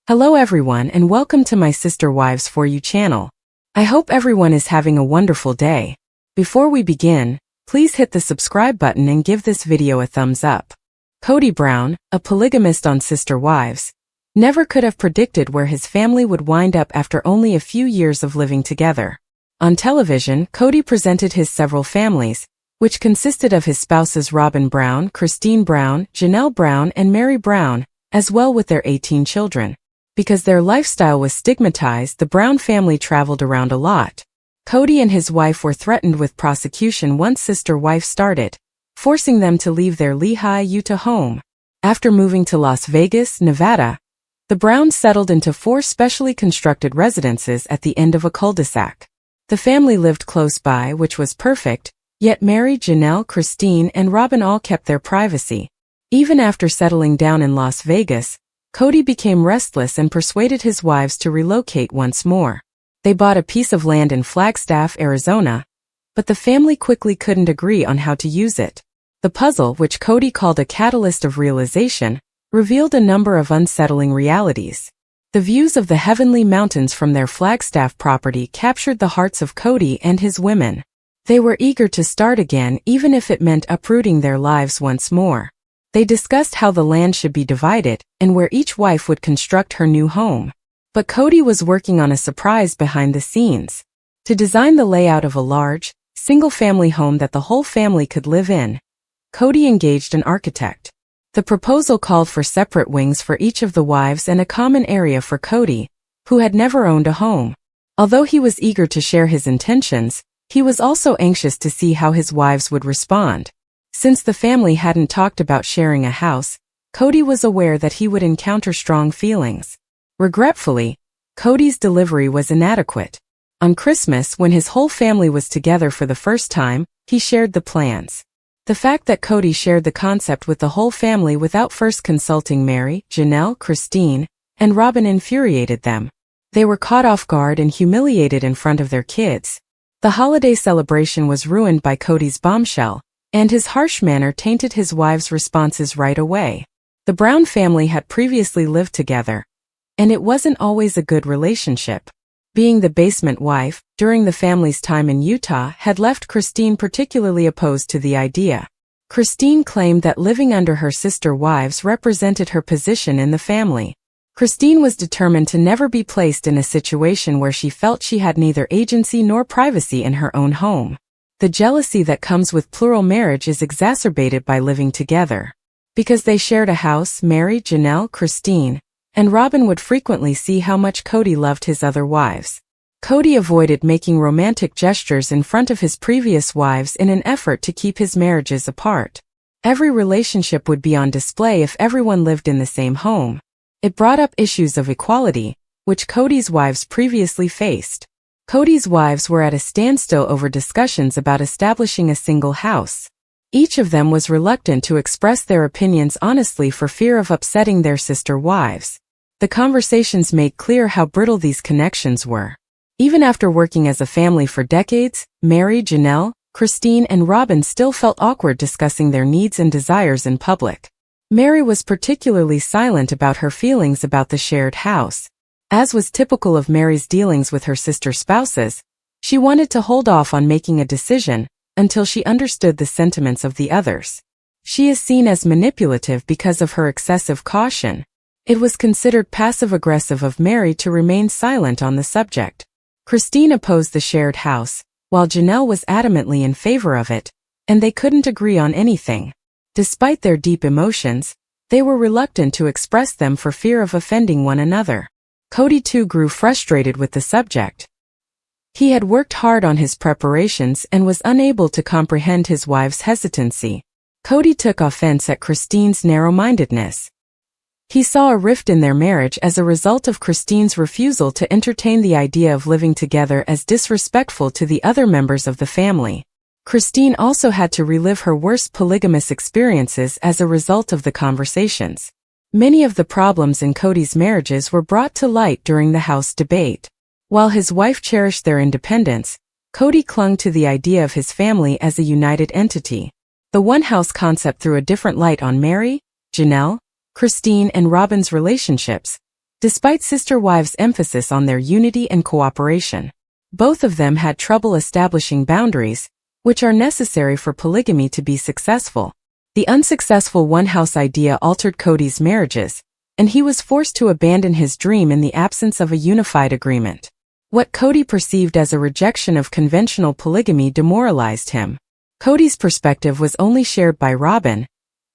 Hello everyone and welcome to my Sister Wives For You channel. I hope everyone is having a wonderful day. Before we begin, please hit the subscribe button and give this video a thumbs up. Kody Brown, a polygamist on Sister Wives, never could have predicted where his family would wind up after only a few years of living together. On television, Kody presented his several families, which consisted of his spouses Robin Brown, Christine Brown, Janelle Brown, and Meri Brown, as well with their 18 children. Because their lifestyle was stigmatized, the Brown family traveled around a lot. Kody and his wife were threatened with prosecution once Sister Wife started, forcing them to leave their Lehi, Utah home. After moving to Las Vegas, Nevada, the Browns settled into 4 specially constructed residences at the end of a cul-de-sac. The family lived close by, which was perfect, yet Meri, Janelle, Christine, and Robin all kept their privacy. Even after settling down in Las Vegas, Kody became restless and persuaded his wives to relocate once more. They bought a piece of land in Flagstaff, Arizona, but the family quickly couldn't agree on how to use it. The puzzle, which Kody called a catalyst of realization, revealed a number of unsettling realities. The views of the heavenly mountains from their Flagstaff property captured the hearts of Kody and his women. They were eager to start again, even if it meant uprooting their lives once more. They discussed how the land should be divided and where each wife would construct her new home. But Kody was working on a surprise behind the scenes. To design the layout of a large, single-family home that the whole family could live in, Kody engaged an architect. The proposal called for separate wings for each of the wives and a common area for Kody, who had never owned a home. Although he was eager to share his intentions, he was also anxious to see how his wives would respond. Since the family hadn't talked about sharing a house, Kody was aware that he would encounter strong feelings. Regretfully, Kody's delivery was inadequate. On Christmas, when his whole family was together for the first time, he shared the plans. The fact that Kody shared the concept with the whole family without first consulting Meri, Janelle, Christine, and Robin infuriated them. They were caught off guard and humiliated in front of their kids. The holiday celebration was ruined by Kody's bombshell, and his harsh manner tainted his wives' responses right away. The Brown family had previously lived together, and it wasn't always a good relationship. Being the basement wife, during the family's time in Utah, had left Christine particularly opposed to the idea. Christine claimed that living under her sister wives represented her position in the family. Christine was determined to never be placed in a situation where she felt she had neither agency nor privacy in her own home. The jealousy that comes with plural marriage is exacerbated by living together. Because they shared a house, Meri, Janelle, Christine, and Robin would frequently see how much Kody loved his other wives. Kody avoided making romantic gestures in front of his previous wives in an effort to keep his marriages apart. Every relationship would be on display if everyone lived in the same home. It brought up issues of equality, which Kody's wives previously faced. Kody's wives were at a standstill over discussions about establishing a single house. Each of them was reluctant to express their opinions honestly for fear of upsetting their sister wives. The conversations made clear how brittle these connections were. Even after working as a family for decades, Meri, Janelle, Christine, and Robin still felt awkward discussing their needs and desires in public. Meri was particularly silent about her feelings about the shared house. As was typical of Meri's dealings with her sister spouses, she wanted to hold off on making a decision until she understood the sentiments of the others. She is seen as manipulative because of her excessive caution. It was considered passive-aggressive of Meri to remain silent on the subject. Christine opposed the shared house, while Janelle was adamantly in favor of it, and they couldn't agree on anything. Despite their deep emotions, they were reluctant to express them for fear of offending one another. Kody too grew frustrated with the subject. He had worked hard on his preparations and was unable to comprehend his wife's hesitancy. Kody took offense at Christine's narrow-mindedness. He saw a rift in their marriage as a result of Christine's refusal to entertain the idea of living together as disrespectful to the other members of the family. Christine also had to relive her worst polygamous experiences as a result of the conversations. Many of the problems in Kody's marriages were brought to light during the house debate. While his wife cherished their independence, Kody clung to the idea of his family as a united entity. The one-house concept threw a different light on Meri, Janelle, Christine, and Robin's relationships, Despite sister wives' emphasis on their unity and cooperation, both of them had trouble establishing boundaries, which are necessary for polygamy to be successful. The unsuccessful one-house idea altered Kody's marriages, and he was forced to abandon his dream in the absence of a unified agreement. What Kody perceived as a rejection of conventional polygamy demoralized him. Kody's perspective was only shared by Robin,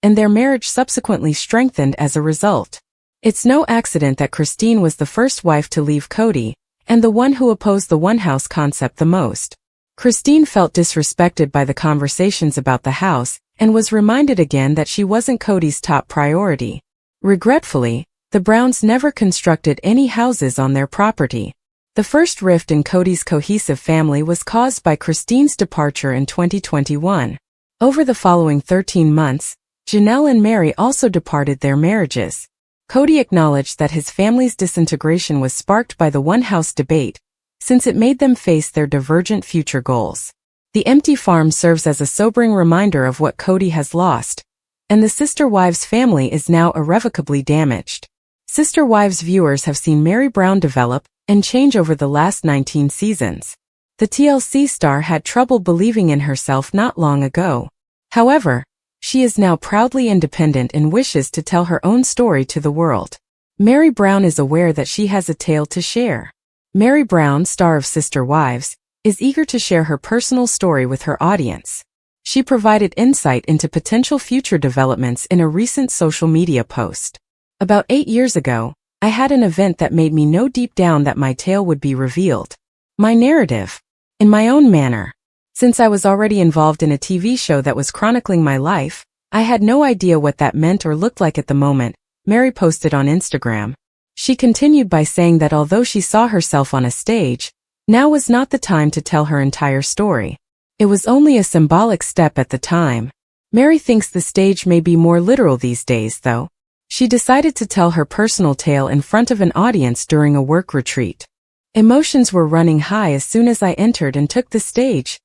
and their marriage subsequently strengthened as a result. It's no accident that Christine was the first wife to leave Kody, and the one who opposed the one-house concept the most. Christine felt disrespected by the conversations about the house, and was reminded again that she wasn't Kody's top priority. Regretfully, the Browns never constructed any houses on their property. The first rift in Kody's cohesive family was caused by Christine's departure in 2021. Over the following 13 months, Janelle and Meri also departed their marriages. Kody acknowledged that his family's disintegration was sparked by the one-house debate, since it made them face their divergent future goals. The empty farm serves as a sobering reminder of what Kody has lost, and the Sister Wives family is now irrevocably damaged. Sister Wives viewers have seen Meri Brown develop and change over the last 19 seasons. The TLC star had trouble believing in herself not long ago. However, she is now proudly independent and wishes to tell her own story to the world. Meri Brown is aware that she has a tale to share. Meri Brown, star of Sister Wives, is eager to share her personal story with her audience. She provided insight into potential future developments in a recent social media post. About 8 years ago, I had an event that made me know deep down that my tale would be revealed. My narrative. In my own manner. Since I was already involved in a TV show that was chronicling my life, I had no idea what that meant or looked like at the moment, Meri posted on Instagram. She continued by saying that although she saw herself on a stage, now was not the time to tell her entire story. It was only a symbolic step at the time. Meri thinks the stage may be more literal these days, though. She decided to tell her personal tale in front of an audience during a work retreat. Emotions were running high as soon as I entered and took the stage.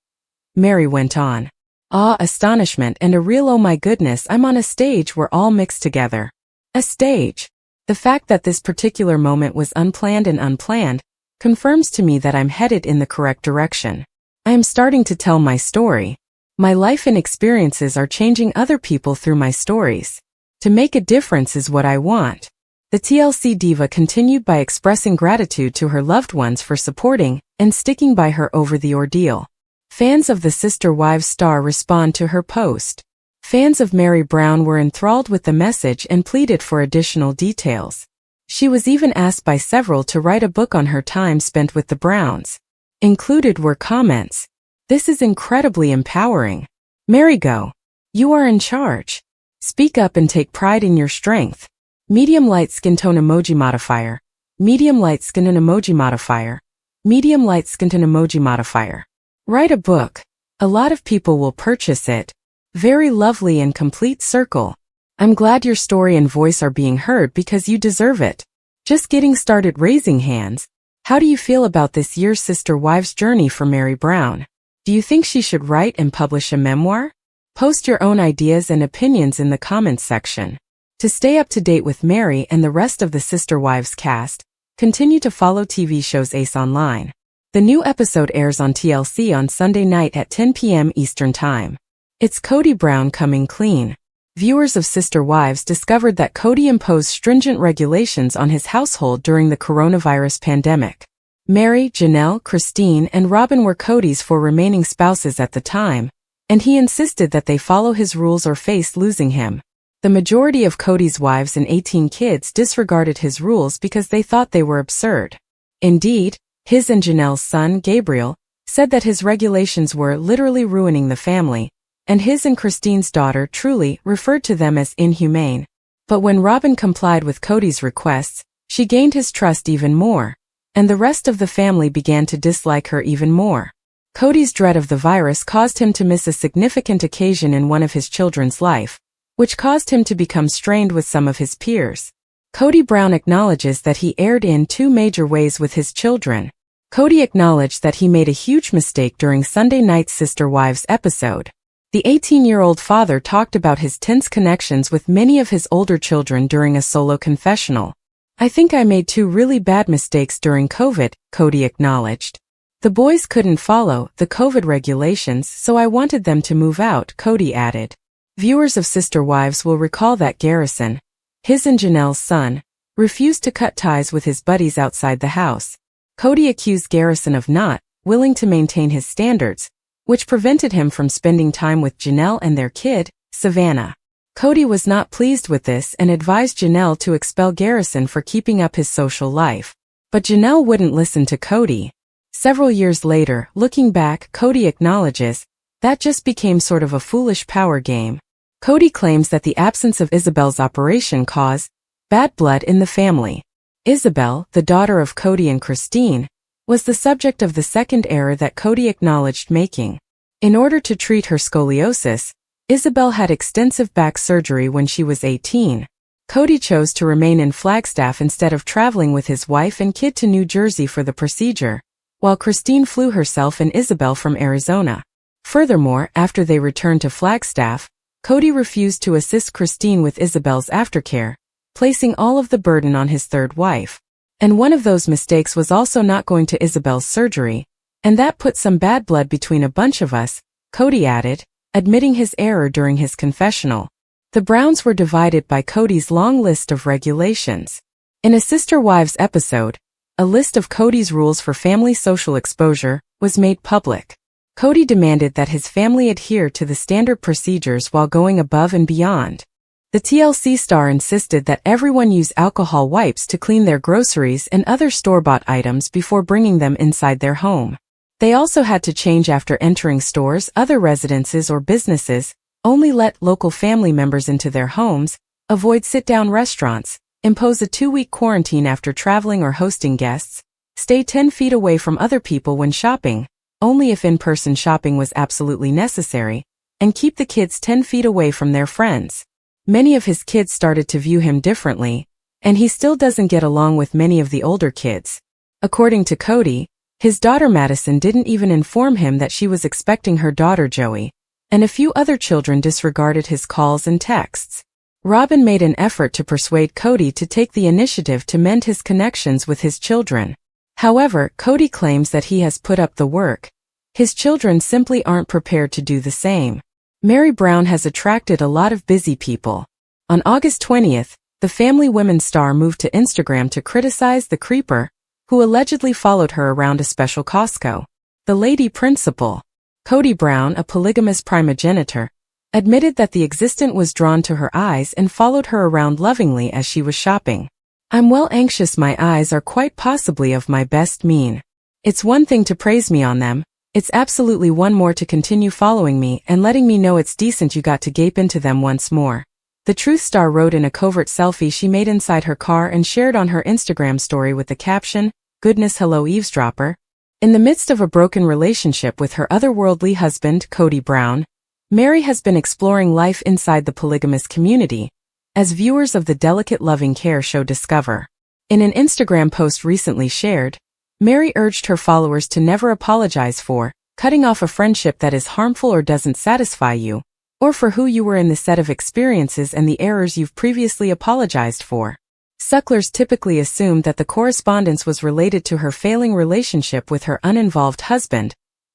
Meri went on. Awe, astonishment, and a real oh my goodness, I'm on a stage were all mixed together. A stage. The fact that this particular moment was unplanned and unplanned confirms to me that I'm headed in the correct direction. I am starting to tell my story. My life and experiences are changing other people through my stories. To make a difference is what I want. The TLC diva continued by expressing gratitude to her loved ones for supporting and sticking by her over the ordeal. Fans of the Sister Wives star respond to her post. Fans of Meri Brown were enthralled with the message and pleaded for additional details. She was even asked by several to write a book on her time spent with the Browns. Included were comments. This is incredibly empowering. Meri, go. You are in charge. Speak up and take pride in your strength. Medium light skin tone emoji modifier. Medium light skin tone emoji modifier. Medium light skin tone emoji modifier. Write a book. A lot of people will purchase it. Very lovely and complete circle. I'm glad your story and voice are being heard because you deserve it. Just getting started raising hands. How do you feel about this year's Sister Wives journey for Meri Brown? Do you think she should write and publish a memoir? Post your own ideas and opinions in the comments section. To stay up to date with Meri and the rest of the Sister Wives cast, continue to follow TV shows Ace Online. The new episode airs on TLC on Sunday night at 10 p.m. Eastern Time. It's Kody Brown coming clean. Viewers of Sister Wives discovered that Kody imposed stringent regulations on his household during the coronavirus pandemic. Meri, Janelle, Christine, and Robin were Kody's four remaining spouses at the time, and he insisted that they follow his rules or face losing him. The majority of Kody's wives and 18 kids disregarded his rules because they thought they were absurd. Indeed, his and Janelle's son, Gabriel, said that his regulations were literally ruining the family, and his and Christine's daughter, Truly, referred to them as inhumane. But when Robin complied with Kody's requests, she gained his trust even more, and the rest of the family began to dislike her even more. Kody's dread of the virus caused him to miss a significant occasion in one of his children's life, which caused him to become strained with some of his peers. Kody Brown acknowledges that he erred in two major ways with his children. Kody acknowledged that he made a huge mistake during Sunday night's Sister Wives episode. The 18-year-old father talked about his tense connections with many of his older children during a solo confessional. I think I made 2 really bad mistakes during COVID, Kody acknowledged. The boys couldn't follow the COVID regulations, so I wanted them to move out, Kody added. Viewers of Sister Wives will recall that Garrison, his and Janelle's son, refused to cut ties with his buddies outside the house. Kody accused Garrison of not willing to maintain his standards, which prevented him from spending time with Janelle and their kid, Savannah. Kody was not pleased with this and advised Janelle to expel Garrison for keeping up his social life. But Janelle wouldn't listen to Kody. Several years later, looking back, Kody acknowledges, that just became sort of a foolish power game. Kody claims that the absence of Isabel's operation caused bad blood in the family. Isabel, the daughter of Kody and Christine, was the subject of the second error that Kody acknowledged making. In order to treat her scoliosis, Isabel had extensive back surgery when she was 18. Kody chose to remain in Flagstaff instead of traveling with his wife and kid to New Jersey for the procedure, while Christine flew herself and Isabel from Arizona. Furthermore, after they returned to Flagstaff, Kody refused to assist Christine with Isabel's aftercare, placing all of the burden on his third wife. And one of those mistakes was also not going to Isabel's surgery, and that put some bad blood between a bunch of us, Kody added, admitting his error during his confessional. The Browns were divided by Kody's long list of regulations. In a Sister Wives episode, a list of Kody's rules for family social exposure was made public. Kody demanded that his family adhere to the standard procedures while going above and beyond. The TLC star insisted that everyone use alcohol wipes to clean their groceries and other store-bought items before bringing them inside their home. They also had to change after entering stores, other residences or businesses, only let local family members into their homes, avoid sit-down restaurants, impose a 2-week quarantine after traveling or hosting guests, stay 10 feet away from other people when shopping, only if in-person shopping was absolutely necessary, and keep the kids 10 feet away from their friends. Many of his kids started to view him differently, and he still doesn't get along with many of the older kids. According to Kody, his daughter Madison didn't even inform him that she was expecting her daughter Joey, and a few other children disregarded his calls and texts. Robin made an effort to persuade Kody to take the initiative to mend his connections with his children. However, Kody claims that he has put up the work. His children simply aren't prepared to do the same. Meri Brown has attracted a lot of busy people. On August 20th, the Family Women star moved to Instagram to criticize the creeper, who allegedly followed her around a special Costco. The lady principal, Kody Brown, a polygamous primogenitor, admitted that the existent was drawn to her eyes and followed her around lovingly as she was shopping. I'm well anxious, my eyes are quite possibly of my best mean. It's one thing to praise me on them, it's absolutely one more to continue following me and letting me know it's decent you got to gape into them once more. The Truth star wrote in a covert selfie she made inside her car and shared on her Instagram story with the caption, "Goodness hello eavesdropper." In the midst of a broken relationship with her otherworldly husband, Kody Brown, Meri has been exploring life inside the polygamous community, as viewers of the Delicate Loving Care show discover. In an Instagram post recently shared, Meri urged her followers to never apologize for cutting off a friendship that is harmful or doesn't satisfy you, or for who you were in the set of experiences and the errors you've previously apologized for. Sucklers typically assumed that the correspondence was related to her failing relationship with her uninvolved husband,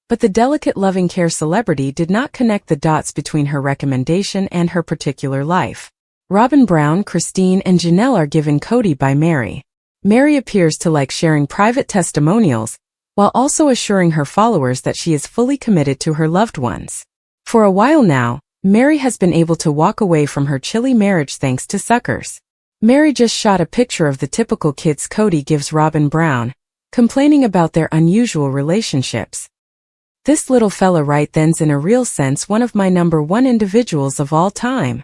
but the Delicate Loving Care celebrity did not connect the dots between her recommendation and her particular life. Robin Brown, Christine, and Janelle are given Kody by Meri. Meri appears to like sharing private testimonials, while also assuring her followers that she is fully committed to her loved ones. For a while now, Meri has been able to walk away from her chilly marriage thanks to suckers. Meri just shot a picture of the typical kids Kody gives Robin Brown, complaining about their unusual relationships. This little fella right then's in a real sense one of my #1 individuals of all time.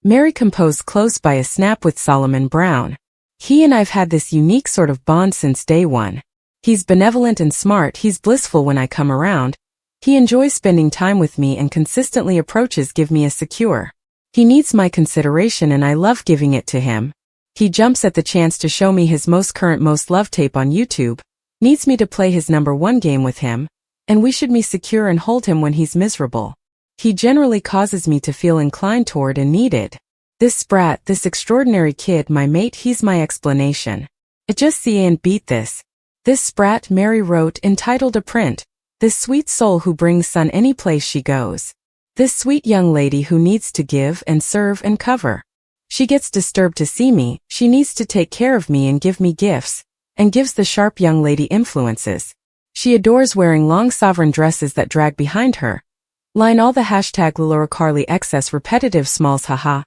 Meri composed close by a snap with Solomon Brown. He and I've had this unique sort of bond since day one. He's benevolent and smart, he's blissful when I come around. He enjoys spending time with me and consistently approaches give me a secure. He needs my consideration and I love giving it to him. He jumps at the chance to show me his most current most loved tape on YouTube, needs me to play his #1 game with him, and we should be secure and hold him when he's miserable. He generally causes me to feel inclined toward and needed. This sprat, this extraordinary kid, my mate, he's my explanation. It just see and beat this. This sprat, Meri wrote, entitled a print. This sweet soul who brings sun any place she goes. This sweet young lady who needs to give and serve and cover. She gets disturbed to see me, she needs to take care of me and give me gifts, and gives the sharp young lady influences. She adores wearing long sovereign dresses that drag behind her. Line all the hashtag Laura Carly excess repetitive smalls haha.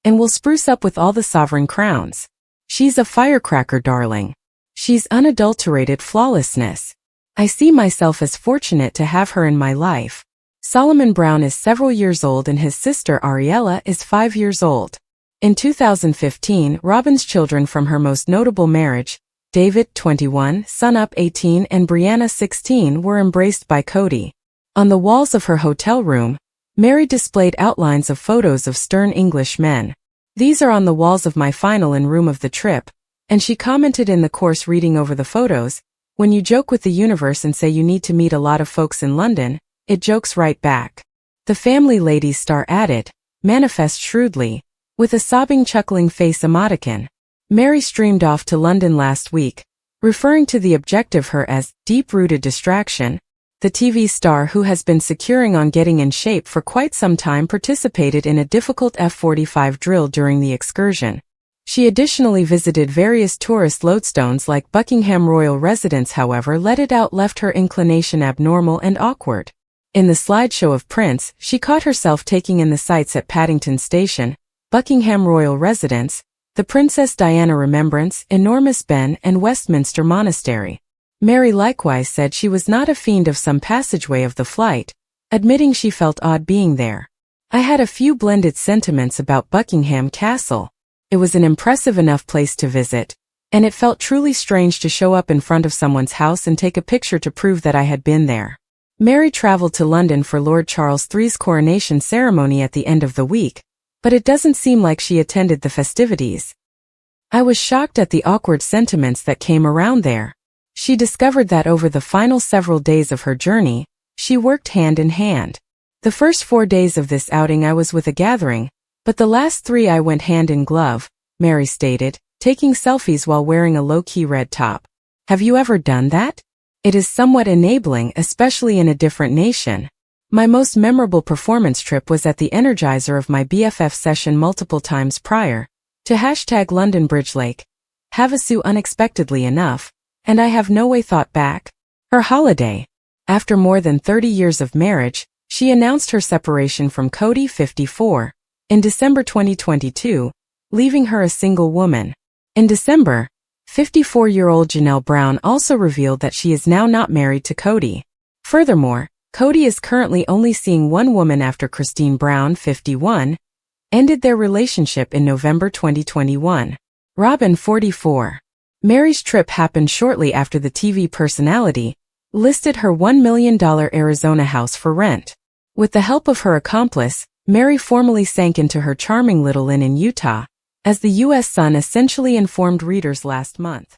And will spruce up with all the sovereign crowns. She's a firecracker, darling. She's unadulterated flawlessness. I see myself as fortunate to have her in my life. Solomon Brown is several years old and his sister Ariella is 5 years old. In 2015, Robin's children from her most notable marriage, David, 21, Sun Up, 18, and Brianna, 16, were embraced by Kody. On the walls of her hotel room, Meri displayed outlines of photos of stern English men. These are on the walls of my final-in room of the trip, and she commented in the course reading over the photos, when you joke with the universe and say you need to meet a lot of folks in London, it jokes right back. The family ladies star added, manifest shrewdly, with a sobbing chuckling face emoticon. Meri streamed off to London last week, referring to the objective her as deep-rooted distraction. The TV star, who has been securing on getting in shape for quite some time, participated in a difficult F-45 drill during the excursion. She additionally visited various tourist lodestones like Buckingham Royal Residence, however, let it out left her inclination abnormal and awkward. In the slideshow of prints, she caught herself taking in the sights at Paddington Station, Buckingham Royal Residence, the Princess Diana Remembrance, Enormous Ben, and Westminster Monastery. Meri likewise said she was not a fiend of some passageway of the flight, admitting she felt odd being there. I had a few blended sentiments about Buckingham Castle. It was an impressive enough place to visit, and it felt truly strange to show up in front of someone's house and take a picture to prove that I had been there. Meri traveled to London for Lord Charles III's coronation ceremony at the end of the week, but it doesn't seem like she attended the festivities. I was shocked at the awkward sentiments that came around there. She discovered that over the final several days of her journey, she worked hand in hand. The first 4 days of this outing I was with a gathering, but the last 3 I went hand in glove, Meri stated, taking selfies while wearing a low-key red top. Have you ever done that? It is somewhat enabling, especially in a different nation. My most memorable performance trip was at the Energizer of my BFF session multiple times prior to hashtag London Bridge Lake. Havasu unexpectedly enough, and I have no way thought back. Her holiday. After more than 30 years of marriage, she announced her separation from Kody, 54, in December 2022, leaving her a single woman. In December, 54-year-old Janelle Brown also revealed that she is now not married to Kody. Furthermore, Kody is currently only seeing one woman after Christine Brown, 51, ended their relationship in November 2021. Robin, 44. Meri's trip happened shortly after the TV personality listed her $1 million Arizona house for rent. With the help of her accomplice, Meri formally sank into her charming little inn in Utah, as the U.S. Sun essentially informed readers last month.